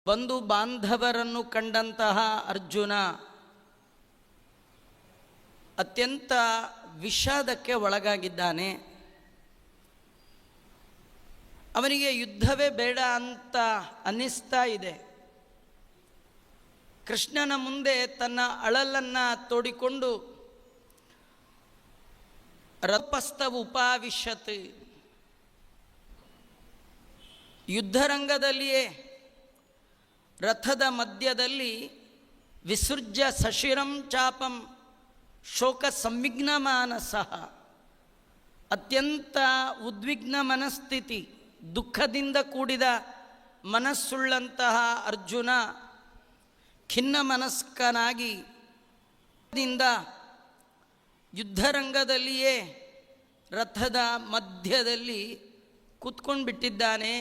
ಬಂಧು ಬಾಂಧವರನ್ನು ಕಂಡಂತಹ ಅರ್ಜುನ ಅತ್ಯಂತ ವಿಷಾದಕ್ಕೆ ಒಳಗಾಗಿದ್ದಾನೆ. ಅವನಿಗೆ ಯುದ್ಧವೇ ಬೇಡ ಅಂತ ಅನ್ನಿಸ್ತಾ ಇದೆ. ಕೃಷ್ಣನ ಮುಂದೆ ತನ್ನ ಅಳಲನ್ನು ತೋಡಿಕೊಂಡು ರಥಸ್ಥವ ಉಪಾವಿಶತ್, ಯುದ್ಧರಂಗದಲ್ಲಿಯೇ ರಥದ ಮಧ್ಯದಲ್ಲಿ ವಿಸೃಜ್ಯ ಸಶಿರಂ ಚಾಪಂ ಶೋಕ ಸಂವಿಘ್ನ ಮಾನಸಃ, ಅತ್ಯಂತ ಉದ್ವಿಗ್ನ ಮನಸ್ಥಿತಿ, ದುಃಖದಿಂದ ಕೂಡಿದ ಮನಸ್ಸುಳ್ಳಂತಹ ಅರ್ಜುನ ಖಿನ್ನ ಮನಸ್ಕನಾಗಿ ಯುದ್ಧರಂಗದಲ್ಲಿಯೇ ರಥದ ಮಧ್ಯದಲ್ಲಿ ಕೂತ್ಕೊಂಡು ಬಿಟ್ಟಿದ್ದಾನೆ.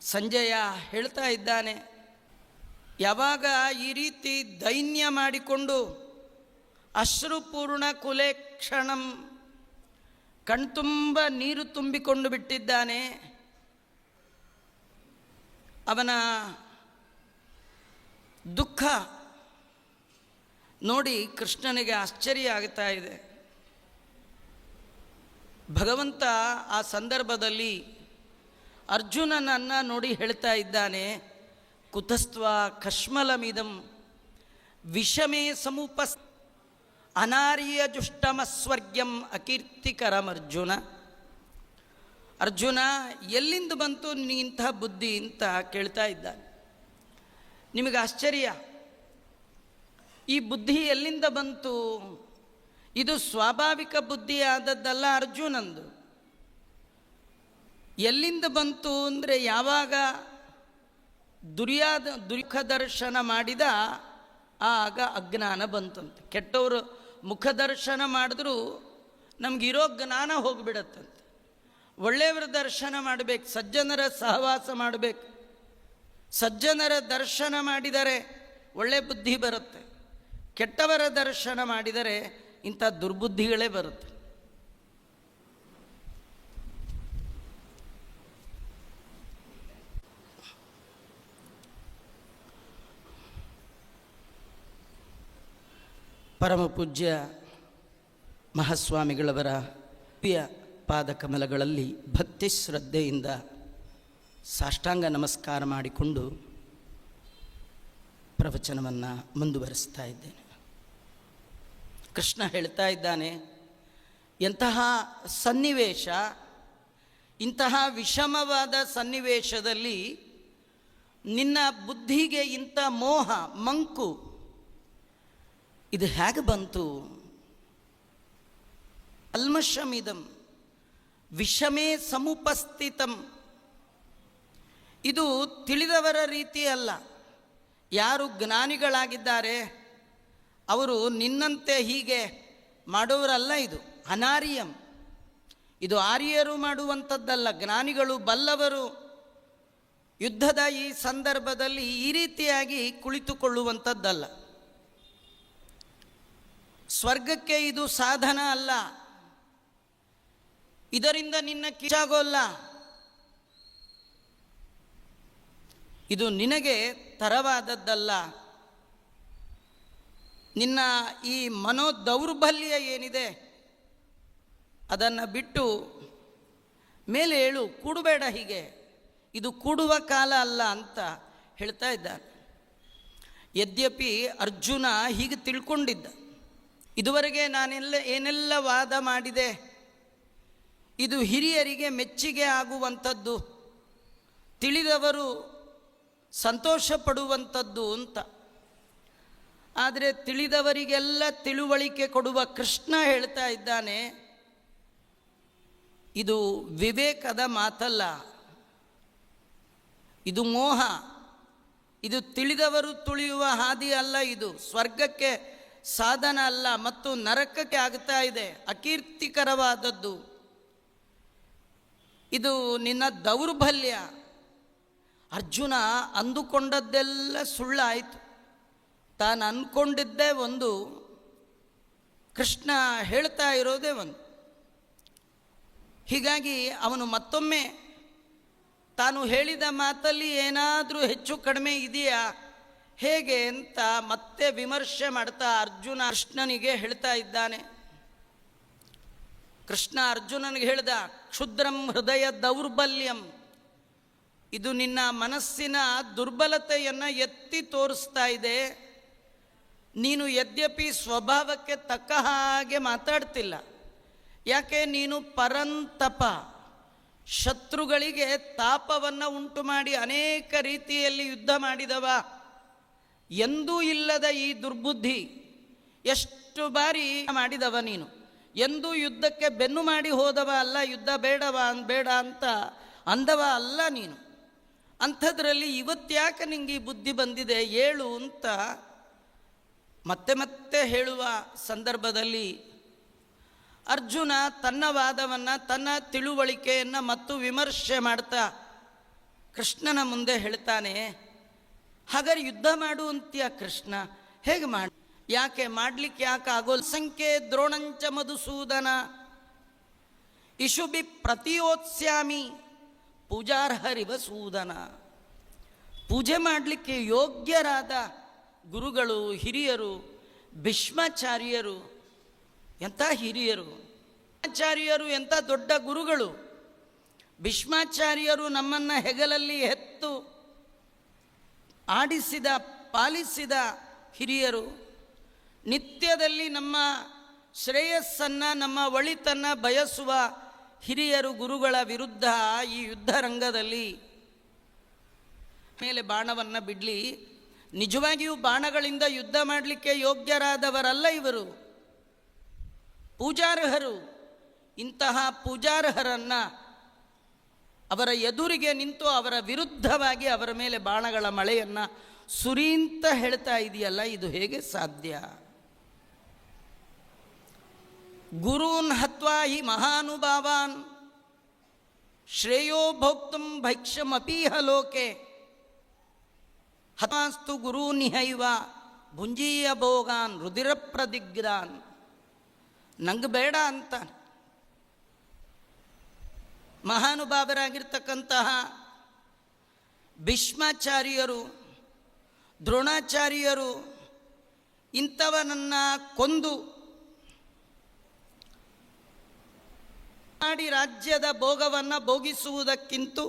ಸಂಜಯ ಹೇಳ್ತಾ ಇದ್ದಾನೆ, ಯಾವಾಗ ಈ ರೀತಿ ದೈನ್ಯ ಮಾಡಿಕೊಂಡು ಅಶ್ರುಪೂರ್ಣ ಕುಲೇಕ್ಷಣಂ, ಕಣ್ತುಂಬ ನೀರು ತುಂಬಿಕೊಂಡು ಬಿಟ್ಟಿದ್ದಾನೆ, ಅವನ ದುಃಖ ನೋಡಿ ಕೃಷ್ಣನಿಗೆ ಆಶ್ಚರ್ಯ ಆಗ್ತಾ ಇದೆ. ಭಗವಂತ ಆ ಸಂದರ್ಭದಲ್ಲಿ ಅರ್ಜುನನನ್ನು ನೋಡಿ ಹೇಳ್ತಾ ಇದ್ದಾನೆ, ಕುತಸ್ತ್ವ ಕಶ್ಮಲಮಿದಂ ವಿಷಮೇ ಸಮುಪಸ್ ಅನಾರ್ಯ ಜುಷ್ಟಮಸ್ವರ್ಗ್ಯಂ ಅಕೀರ್ತಿಕರಂ ಅರ್ಜುನ. ಅರ್ಜುನ, ಎಲ್ಲಿಂದ ಬಂತು ನೀಂಥ ಬುದ್ಧಿ ಅಂತ ಕೇಳ್ತಾ ಇದ್ದಾನೆ. ನಿಮಗೆ ಆಶ್ಚರ್ಯ, ಈ ಬುದ್ಧಿ ಎಲ್ಲಿಂದ ಬಂತು? ಇದು ಸ್ವಾಭಾವಿಕ ಬುದ್ಧಿ ಆದದ್ದಲ್ಲ ಅರ್ಜುನಂದು. ಎಲ್ಲಿಂದ ಬಂತು ಅಂದರೆ, ಯಾವಾಗ ದುಃಖ ದರ್ಶನ ಮಾಡಿದ ಆಗ ಅಜ್ಞಾನ ಬಂತಂತೆ. ಕೆಟ್ಟವರು ಮುಖದರ್ಶನ ಮಾಡಿದ್ರೂ ನಮಗಿರೋ ಜ್ಞಾನ ಹೋಗಿಬಿಡತ್ತಂತೆ. ಒಳ್ಳೆಯವರ ದರ್ಶನ ಮಾಡಬೇಕು, ಸಜ್ಜನರ ಸಹವಾಸ ಮಾಡಬೇಕು. ಸಜ್ಜನರ ದರ್ಶನ ಮಾಡಿದರೆ ಒಳ್ಳೆ ಬುದ್ಧಿ ಬರುತ್ತೆ, ಕೆಟ್ಟವರ ದರ್ಶನ ಮಾಡಿದರೆ ಇಂಥ ದುರ್ಬುದ್ಧಿಗಳೇ ಬರುತ್ತೆ. ಪರಮ ಪೂಜ್ಯ ಮಹಾಸ್ವಾಮಿಗಳವರ ಪ್ರಿಯ ಪಾದಕಮಲಗಳಲ್ಲಿ ಭಕ್ತಿ ಶ್ರದ್ಧೆಯಿಂದ ಸಾಷ್ಟಾಂಗ ನಮಸ್ಕಾರ ಮಾಡಿಕೊಂಡು ಪ್ರವಚನವನ್ನು ಮುಂದುವರಿಸ್ತಾ ಇದ್ದೇನೆ. ಕೃಷ್ಣ ಹೇಳ್ತಾ ಇದ್ದಾನೆ, ಎಂತಹ ಸನ್ನಿವೇಶ, ಇಂತಹ ವಿಷಮವಾದ ಸನ್ನಿವೇಶದಲ್ಲಿ ನಿನ್ನ ಬುದ್ಧಿಗೆ ಇಂಥ ಮೋಹ ಮಂಕು ಇದು ಹೇಗೆ ಬಂತು? ಅಲ್ಮಷಮಿದಂ ವಿಷಮೇ ಸಮುಪಸ್ಥಿತಂ, ಇದು ತಿಳಿದವರ ರೀತಿ ಅಲ್ಲ. ಯಾರು ಜ್ಞಾನಿಗಳಾಗಿದ್ದಾರೆ ಅವರು ನಿನ್ನಂತೆ ಹೀಗೆ ಮಾಡೋರಲ್ಲ. ಇದು ಅನಾರ್ಯಂ, ಇದು ಆರ್ಯರು ಮಾಡುವಂಥದ್ದಲ್ಲ. ಜ್ಞಾನಿಗಳು ಬಲ್ಲವರು ಯುದ್ಧದ ಈ ಸಂದರ್ಭದಲ್ಲಿ ಈ ರೀತಿಯಾಗಿ ಕುಳಿತುಕೊಳ್ಳುವಂಥದ್ದಲ್ಲ. ಸ್ವರ್ಗಕ್ಕೆ ಇದು ಸಾಧನ ಅಲ್ಲ, ಇದರಿಂದ ನಿನ್ನ ಕಿಚ್ಚಾಗೋಲ್ಲ. ಇದು ನಿನಗೆ ತರವಾದದ್ದಲ್ಲ. ನಿನ್ನ ಈ ಮನೋದೌರ್ಬಲ್ಯ ಏನಿದೆ ಅದನ್ನು ಬಿಟ್ಟು ಮೇಲೆ ಏಳು, ಕೂಡಬೇಡ, ಹೀಗೆ ಇದು ಕೂಡುವ ಕಾಲ ಅಲ್ಲ ಅಂತ ಹೇಳ್ತಾ ಇದ್ದಾನೆ. ಯದ್ಯಪಿ ಅರ್ಜುನ ಹೀಗೆ ತಿಳ್ಕೊಂಡಿದ್ದ, ಇದುವರೆಗೆ ಏನೆಲ್ಲ ವಾದ ಮಾಡಿದೆ ಇದು ಹಿರಿಯರಿಗೆ ಮೆಚ್ಚುಗೆ ಆಗುವಂಥದ್ದು, ತಿಳಿದವರು ಸಂತೋಷ ಪಡುವಂಥದ್ದು ಅಂತ. ಆದರೆ ತಿಳಿದವರಿಗೆಲ್ಲ ತಿಳುವಳಿಕೆ ಕೊಡುವ ಕೃಷ್ಣ ಹೇಳ್ತಾ ಇದ್ದಾನೆ, ಇದು ವಿವೇಕದ ಮಾತಲ್ಲ, ಇದು ಮೋಹ, ಇದು ತಿಳಿದವರು ತುಳಿಯುವ ಹಾದಿ ಅಲ್ಲ, ಇದು ಸ್ವರ್ಗಕ್ಕೆ ಸಾಧನ ಅಲ್ಲ ಮತ್ತು ನರಕಕ್ಕೆ ಆಗ್ತಾ ಇದೆ, ಅಕೀರ್ತಿಕರವಾದದ್ದು. ಇದು ನಿನ್ನ ದೌರ್ಬಲ್ಯ. ಅರ್ಜುನ ಅಂದುಕೊಂಡದ್ದೆಲ್ಲ ಸುಳ್ಳಾಯಿತು. ತಾನು ಅಂದ್ಕೊಂಡಿದ್ದೇ ಒಂದು, ಕೃಷ್ಣ ಹೇಳ್ತಾ ಇರೋದೇ ಒಂದು. ಹೀಗಾಗಿ ಅವನು ಮತ್ತೊಮ್ಮೆ ತಾನು ಹೇಳಿದ ಮಾತಲ್ಲಿ ಏನಾದರೂ ಹೆಚ್ಚು ಕಡಿಮೆ ಇದೆಯಾ ಹೇಗೆ ಅಂತ ಮತ್ತೆ ವಿಮರ್ಶೆ ಮಾಡ್ತಾ ಅರ್ಜುನ ಕೃಷ್ಣನಿಗೆ ಹೇಳ್ತಾ ಇದ್ದಾನೆ. ಕೃಷ್ಣ ಅರ್ಜುನನಿಗೆ ಹೇಳ್ದ, ಕ್ಷುದ್ರಂ ಹೃದಯ ದೌರ್ಬಲ್ಯಂ, ಇದು ನಿನ್ನ ಮನಸ್ಸಿನ ದುರ್ಬಲತೆಯನ್ನು ಎತ್ತಿ ತೋರಿಸ್ತಾ ಇದೆ. ನೀನು ಯದ್ಯಪಿ ಸ್ವಭಾವಕ್ಕೆ ತಕ್ಕ ಹಾಗೆ ಮಾತಾಡ್ತಿಲ್ಲ. ಯಾಕೆ? ನೀನು ಪರಂತಪ, ಶತ್ರುಗಳಿಗೆ ತಾಪವನ್ನು ಉಂಟು ಮಾಡಿ ಅನೇಕ ರೀತಿಯಲ್ಲಿ ಯುದ್ಧ ಮಾಡಿದವ. ಎಂದೂ ಇಲ್ಲದ ಈ ದುರ್ಬುದ್ಧಿ ಎಷ್ಟು ಬಾರಿ ಮಾಡಿದವ ನೀನು. ಎಂದೂ ಯುದ್ಧಕ್ಕೆ ಬೆನ್ನು ಮಾಡಿ ಹೋದವ ಅಲ್ಲ, ಯುದ್ಧ ಬೇಡ ಅಂತ ಅಂದವ ಅಲ್ಲ ನೀನು. ಅಂಥದ್ರಲ್ಲಿ ಇವತ್ತ್ಯಾಕೆ ನಿಂಗೆ ಈ ಬುದ್ಧಿ ಬಂದಿದೆ ಏಳು ಅಂತ ಮತ್ತೆ ಮತ್ತೆ ಹೇಳುವ ಸಂದರ್ಭದಲ್ಲಿ ಅರ್ಜುನ ತನ್ನ ವಾದವನ್ನು, ತನ್ನ ತಿಳುವಳಿಕೆಯನ್ನು ಮತ್ತು ವಿಮರ್ಶೆ ಮಾಡ್ತಾ ಕೃಷ್ಣನ ಮುಂದೆ ಹೇಳ್ತಾನೆ, ಹಾಗಾದ್ರೆ ಯುದ್ಧ ಮಾಡುವಂತೀಯ ಕೃಷ್ಣ, ಹೇಗೆ ಮಾಡಿ? ಯಾಕೆ ಮಾಡಲಿಕ್ಕೆ ಯಾಕೆ ಆಗೋಲ್ಲ? ಸಂಖ್ಯೆ ದ್ರೋಣಂಚ ಮಧುಸೂದನ ಇಶುಬಿ ಪ್ರತಿಯೋತ್ಸ್ಯಾಮಿ ಪೂಜಾರ್ಹರಿವ ಸೂದನ. ಪೂಜೆ ಮಾಡಲಿಕ್ಕೆ ಯೋಗ್ಯರಾದ ಗುರುಗಳು, ಹಿರಿಯರು, ಭೀಷ್ಮಾಚಾರ್ಯರು ಎಂಥ ಹಿರಿಯರು, ಆಚಾರ್ಯರು ಎಂಥ ದೊಡ್ಡ ಗುರುಗಳು. ಭೀಷ್ಮಾಚಾರ್ಯರು ನಮ್ಮನ್ನು ಹೆಗಲಲ್ಲಿ ಹೆತ್ತು ಆಡಿಸಿದ ಪಾಲಿಸಿದ ಹಿರಿಯರು. ನಿತ್ಯದಲ್ಲಿ ನಮ್ಮ ಶ್ರೇಯಸ್ಸನ್ನು, ನಮ್ಮ ಒಳಿತನ್ನು ಬಯಸುವ ಹಿರಿಯರು, ಗುರುಗಳ ವಿರುದ್ಧ ಈ ಯುದ್ಧ ರಂಗದಲ್ಲಿ ಮೇಲೆ ಬಾಣವನ್ನು ಬಿಡಲಿ. ನಿಜವಾಗಿಯೂ ಬಾಣಗಳಿಂದ ಯುದ್ಧ ಮಾಡಲಿಕ್ಕೆ ಯೋಗ್ಯರಾದವರಲ್ಲ ಇವರು, ಪೂಜಾರ್ಹರು. ಇಂತಹ ಪೂಜಾರ್ಹರನ್ನು ಅವರ ಎದುರಿಗೆ ನಿಂತು ಅವರ ವಿರುದ್ಧವಾಗಿ ಅವರ ಮೇಲೆ ಬಾಣಗಳ ಮಳೆಯನ್ನು ಸುರೀಂತ ಹೇಳ್ತಾ ಇದೆಯಲ್ಲ, ಇದು ಹೇಗೆ ಸಾಧ್ಯ? ಗುರೂನ್ ಹತ್ವಾ ಹಿ ಮಹಾನುಭಾವಾನ್ ಶ್ರೇಯೋ ಭೋಕ್ತುಂ ಭೈಕ್ಷಮಪೀಹ ಲೋಕೆ ಹತಾಸ್ತು ಗುರೂನಿಹೈವ ಭುಂಜೀಯ ಭೋಗಾನ್ ರುದಿರ ಪ್ರದಿಗ್ಧಾನ್. ನಂಗೆ ಬೇಡ ಅಂತ ಮಹಾನುಭಾವರಾಗಿರ್ತಕ್ಕಂತಹ ಭೀಷ್ಮಾಚಾರ್ಯರು, ದ್ರೋಣಾಚಾರ್ಯರು ಇಂಥವನನ್ನು ಕೊಂದು ಮಾಡಿ ರಾಜ್ಯದ ಭೋಗವನ್ನು ಭೋಗಿಸುವುದಕ್ಕಿಂತ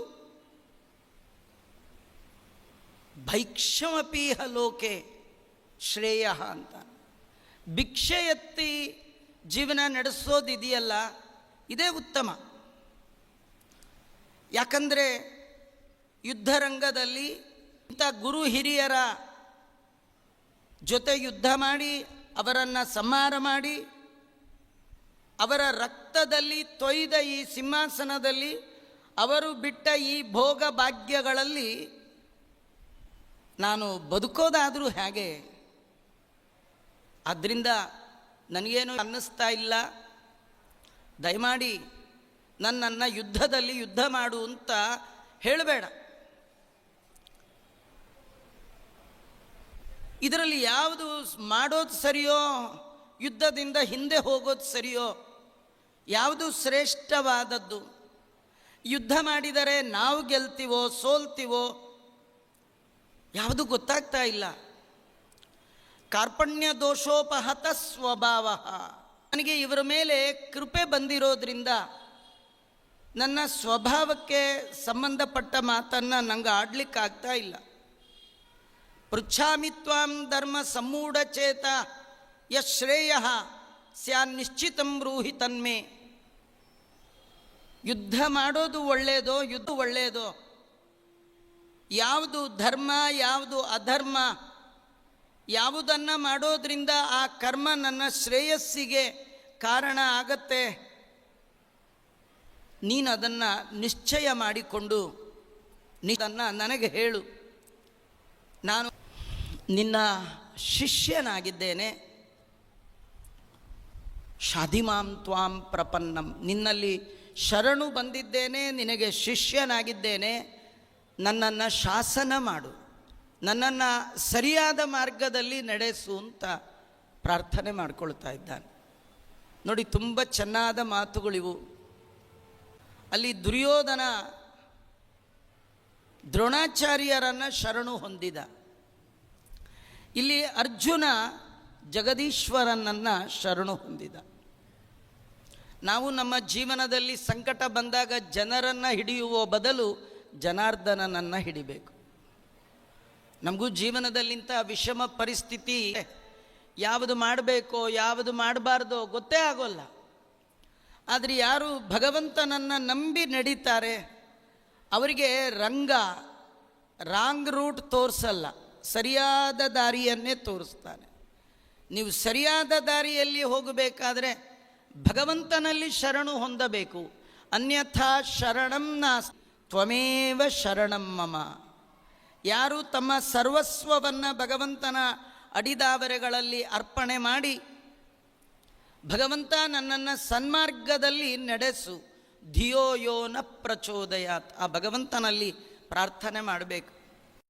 ಭೈಕ್ಷಮಪೀಹ ಲೋಕೆ ಶ್ರೇಯ ಅಂತ ಭಿಕ್ಷೆ ಎತ್ತಿ ಜೀವನ ನಡೆಸೋದಿದೆಯಲ್ಲ, ಇದೇ ಉತ್ತಮ. ಯಾಕಂದರೆ ಯುದ್ಧರಂಗದಲ್ಲಿ ಇಂಥ ಗುರು ಹಿರಿಯರ ಜೊತೆ ಯುದ್ಧ ಮಾಡಿ ಅವರನ್ನು ಸಂಹಾರ ಮಾಡಿ ಅವರ ರಕ್ತದಲ್ಲಿ ತೊಯ್ದ ಈ ಸಿಂಹಾಸನದಲ್ಲಿ ಅವರು ಬಿಟ್ಟ ಈ ಭೋಗ ಭಾಗ್ಯಗಳಲ್ಲಿ ನಾನು ಬದುಕೋದಾದರೂ ಹೇಗೆ? ಆದ್ದರಿಂದ ನನಗೇನು ಅನ್ನಿಸ್ತಾ ಇಲ್ಲ, ದಯಮಾಡಿ ನನ್ನನ್ನು ಯುದ್ಧದಲ್ಲಿ ಯುದ್ಧ ಮಾಡು ಅಂತ ಹೇಳಬೇಡ. ಇದರಲ್ಲಿ ಯಾವುದು ಮಾಡೋದು ಸರಿಯೋ, ಯುದ್ಧದಿಂದ ಹಿಂದೆ ಹೋಗೋದು ಸರಿಯೋ, ಯಾವುದು ಶ್ರೇಷ್ಠವಾದದ್ದು? ಯುದ್ಧ ಮಾಡಿದರೆ ನಾವು ಗೆಲ್ತೀವೋ ಸೋಲ್ತೀವೋ ಯಾವುದು ಗೊತ್ತಾಗ್ತಾ ಇಲ್ಲ. ಕಾರ್ಪಣ್ಯ ದೋಷೋಪಹತ ಸ್ವಭಾವ. ನನಗೆ ಇವರ ಮೇಲೆ ಕೃಪೆ ಬಂದಿರೋದ್ರಿಂದ ನನ್ನ ಸ್ವಭಾವಕ್ಕೆ ಸಂಬಂಧಪಟ್ಟ ಮಾತನ್ನು ನಂಗೆ ಆಡಲಿಕ್ಕಾಗ್ತಾ ಇಲ್ಲ. ಪೃಚ್ಛಾಮಿ ತ್ವಾಂ ಧರ್ಮ ಸಮೂಢಚೇತ ಯಶ್ರೇಯ ಸ್ಯಾನ್ ನಿಶ್ಚಿತಂ ಬ್ರೂಹಿ ತನ್ಮೆ. ಯುದ್ಧ ಮಾಡೋದು ಒಳ್ಳೆಯದೋ, ಯುದ್ಧ ಒಳ್ಳೆಯದೋ? ಯಾವುದು ಧರ್ಮ, ಯಾವುದು ಅಧರ್ಮ, ಯಾವುದನ್ನು ಮಾಡೋದ್ರಿಂದ ಆ ಕರ್ಮ ನನ್ನ ಶ್ರೇಯಸ್ಸಿಗೆ ಕಾರಣ ಆಗತ್ತೆ, ನೀನು ಅದನ್ನು ನಿಶ್ಚಯ ಮಾಡಿಕೊಂಡು ನೀನನ್ನು ನನಗೆ ಹೇಳು. ನಾನು ನಿನ್ನ ಶಿಷ್ಯನಾಗಿದ್ದೇನೆ. ಶಾಧಿಮಾಂ ತ್ವಾಂ ಪ್ರಪನ್ನಂ, ನಿನ್ನಲ್ಲಿ ಶರಣು ಬಂದಿದ್ದೇನೆ, ನಿನಗೆ ಶಿಷ್ಯನಾಗಿದ್ದೇನೆ. ನನ್ನನ್ನು ಶಾಸನ ಮಾಡು, ನನ್ನನ್ನು ಸರಿಯಾದ ಮಾರ್ಗದಲ್ಲಿ ನಡೆಸು ಅಂತ ಪ್ರಾರ್ಥನೆ ಮಾಡಿಕೊಳ್ತಾ ಇದ್ದಾನೆ. ನೋಡಿ, ತುಂಬ ಚೆನ್ನಾದ ಮಾತುಗಳಿವು. ಅಲ್ಲಿ ದುರ್ಯೋಧನ ದ್ರೋಣಾಚಾರ್ಯರನ್ನು ಶರಣು ಹೊಂದಿದ. ಇಲ್ಲಿ ಅರ್ಜುನ ಜಗದೀಶ್ವರನನ್ನು ಶರಣು ಹೊಂದಿದ. ನಾವು ನಮ್ಮ ಜೀವನದಲ್ಲಿ ಸಂಕಟ ಬಂದಾಗ ಜನರನ್ನು ಹಿಡಿಯುವ ಬದಲು ಜನಾರ್ದನನನ್ನು ಹಿಡಿಬೇಕು. ನಮಗೂ ಜೀವನದಲ್ಲಿಂಥ ವಿಷಮ ಪರಿಸ್ಥಿತಿ, ಯಾವುದು ಮಾಡಬೇಕೋ ಯಾವುದು ಮಾಡಬಾರ್ದೋ ಗೊತ್ತೇ ಆಗೋಲ್ಲ. ಆದರೆ ಯಾರು ಭಗವಂತನನ್ನು ನಂಬಿ ನಡೀತಾರೆ ಅವರಿಗೆ ರಂಗ ರಾಂಗ್ ರೂಟ್ ತೋರಿಸಲ್ಲ, ಸರಿಯಾದ ದಾರಿಯನ್ನೇ ತೋರಿಸ್ತಾನೆ. ನೀವು ಸರಿಯಾದ ದಾರಿಯಲ್ಲಿ ಹೋಗಬೇಕಾದ್ರೆ ಭಗವಂತನಲ್ಲಿ ಶರಣು ಹೊಂದಬೇಕು. ಅನ್ಯಥಾ ಶರಣಂ ನಾಸ್ತಿ ತ್ವಮೇವ ಶರಣಂ ಮಮ. ಯಾರು ತಮ್ಮ ಸರ್ವಸ್ವವನ್ನು ಭಗವಂತನ ಅಡಿದಾವರೆಗಳಲ್ಲಿ ಅರ್ಪಣೆ ಮಾಡಿ ಭಗವಂತ ನನ್ನನ್ನು ಸನ್ಮಾರ್ಗದಲ್ಲಿ ನಡೆಸು, ಧಿಯೋ ಯೋ ನ ಪ್ರಚೋದಯಾತ್, ಆ ಭಗವಂತನಲ್ಲಿ ಪ್ರಾರ್ಥನೆ ಮಾಡಬೇಕು.